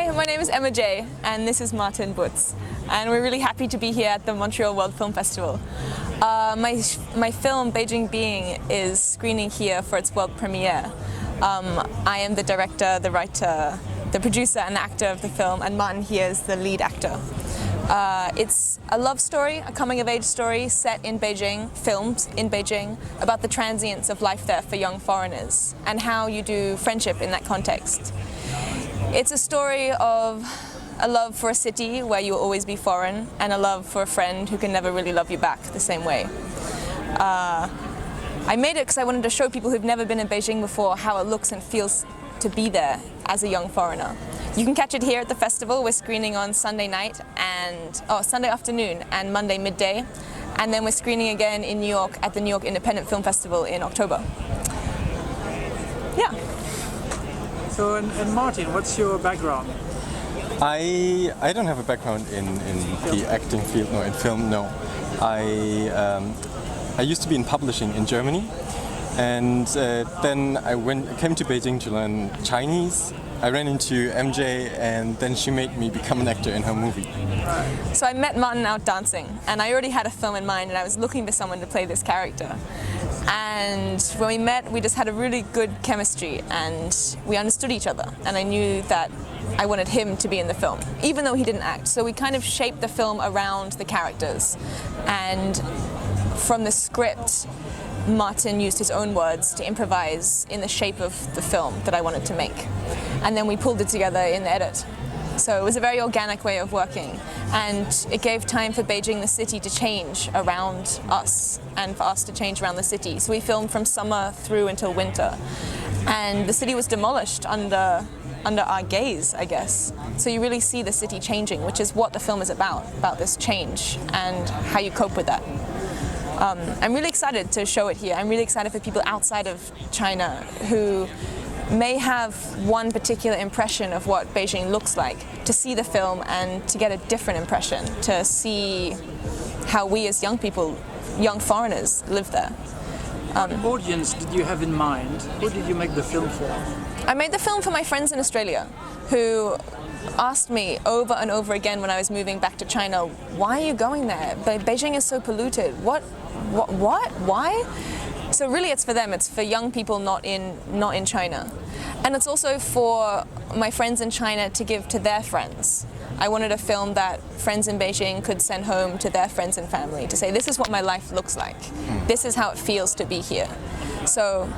Hi, my name is Jaay, and this is Butz, and we're really happy to be here at the Montreal World Film Festival. My film, Beijing Being, is screening here for its world premiere. I am the director, the writer, the producer and actor of the film, and Martin here is the lead actor. It's a love story, a coming-of-age story set in Beijing, filmed in Beijing, about the transience of life there for young foreigners and how you do friendship in that context. It's a story of a love for a city where you will always be foreign and a love for a friend who can never really love you back the same way. I made it because I wanted to show people who've never been in Beijing before how it looks and feels to be there as a young foreigner. You can catch it here at the festival. We're screening on Sunday night and Sunday afternoon and Monday midday, and then we're screening again in New York at the New York Independent Film Festival in October. Yeah. So, and Martin, what's your background? I don't have a background in the acting field, no, in film, no. I used to be in publishing in Germany, and then I came to Beijing to learn Chinese. I ran into MJ, and then she made me become an actor in her movie. So I met Martin out dancing, and I already had a film in mind, and I was looking for someone to play this character. And when we met, we just had a really good chemistry, and we understood each other. And I knew that I wanted him to be in the film, even though he didn't act. So we kind of shaped the film around the characters. And from the script, Martin used his own words to improvise in the shape of the film that I wanted to make. And then we pulled it together in the edit. So it was a very organic way of working, and it gave time for Beijing, the city, to change around us and for us to change around the city. So we filmed from summer through until winter, and the city was demolished under our gaze, I guess. So you really see the city changing, which is what the film is about this change and how you cope with that. I'm really excited to show it here. I'm really excited for people outside of China who may have one particular impression of what Beijing looks like, to see the film and to get a different impression, to see how we as young people, young foreigners, live there. What audience did you have in mind? Who did you make the film for? I made the film for my friends in Australia who asked me over and over again when I was moving back to China, why are you going there? Beijing is so polluted. What? Why? So really it's for them, it's for young people not in China. And it's also for my friends in China to give to their friends. I wanted a film that friends in Beijing could send home to their friends and family to say, this is what my life looks like. This is how it feels to be here. So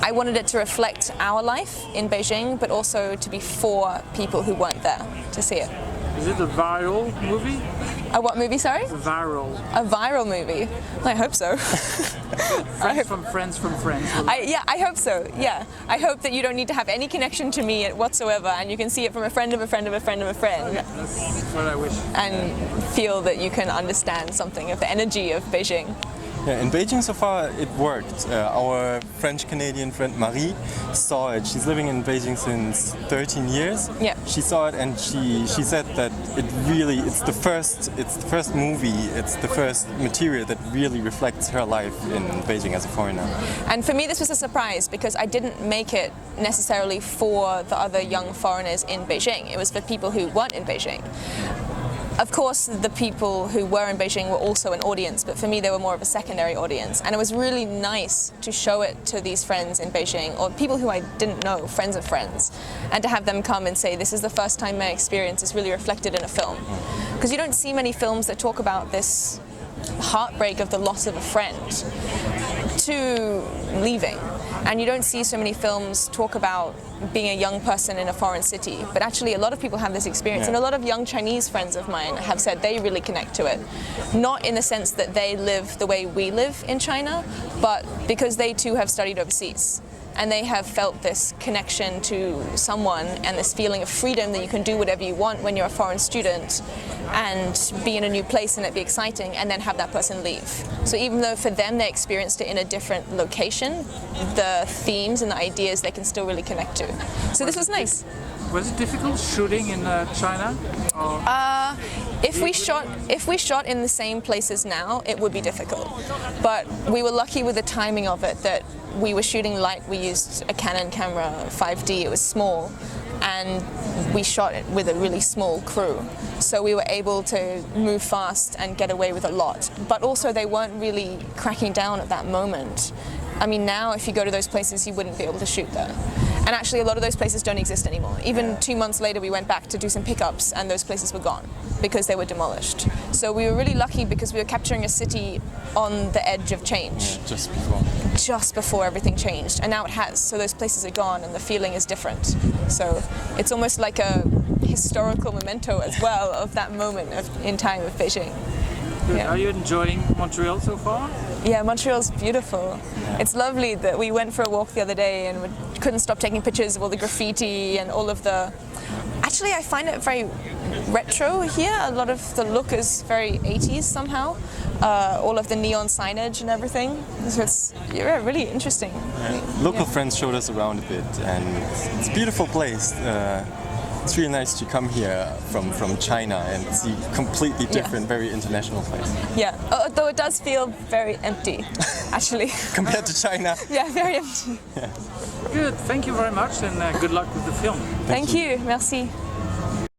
I wanted it to reflect our life in Beijing, but also to be for people who weren't there to see it. Is it a viral movie? A what movie, sorry? Viral. A viral movie? I hope so. Friends from friends. I hope so, yeah. I hope that you don't need to have any connection to me whatsoever, and you can see it from a friend of a friend of a friend of a friend. Okay, that's what I wish. And feel that you can understand something of the energy of Beijing. Yeah, in Beijing so far it worked. Our French-Canadian friend Marie saw it. She's living in Beijing since 13 years. Yeah. She saw it and she said that it's the first movie, it's the first material that really reflects her life in Beijing as a foreigner. And for me this was a surprise because I didn't make it necessarily for the other young foreigners in Beijing. It was for people who weren't in Beijing. Of course, the people who were in Beijing were also an audience, but for me they were more of a secondary audience. And it was really nice to show it to these friends in Beijing, or people who I didn't know, friends of friends, and to have them come and say, this is the first time my experience is really reflected in a film. Because you don't see many films that talk about this heartbreak of the loss of a friend to leaving. And you don't see so many films talk about being a young person in a foreign city, but actually a lot of people have this experience, and a lot of young Chinese friends of mine have said they really connect to it. Not in the sense that they live the way we live in China, but because they too have studied overseas. And they have felt this connection to someone and this feeling of freedom that you can do whatever you want when you're a foreign student and be in a new place and it be exciting, and then have that person leave. So even though for them they experienced it in a different location, the themes and the ideas they can still really connect to. So this was nice. Was it difficult shooting in China? If we shot in the same places now, it would be difficult. But we were lucky with the timing of it that we were shooting light. We used a Canon camera, 5D. It was small. and we shot it with a really small crew. So we were able to move fast and get away with a lot. But also they weren't really cracking down at that moment. I mean, now if you go to those places, you wouldn't be able to shoot there. And actually a lot of those places don't exist anymore. Even 2 months later, we went back to do some pickups and those places were gone because they were demolished. So we were really lucky because we were capturing a city on the edge of change. Yeah, just before. Just before everything changed, and now it has. So those places are gone and the feeling is different. So it's almost like a historical memento as well of that moment in time of Beijing. Good. Are you enjoying Montreal so far? Yeah, Montreal's beautiful. It's lovely that we went for a walk the other day and we couldn't stop taking pictures of all the graffiti and all of the... Actually, I find it very retro here. A lot of the look is very 80s somehow. All of the neon signage and everything. So it's really interesting. Yeah. Local friends showed us around a bit, and it's a beautiful place. It's really nice to come here from China and see completely different, very international place. Yeah, although it does feel very empty, actually. Compared to China. Yeah, very empty. Yeah. Good, thank you very much, and good luck with the film. Thank you, merci.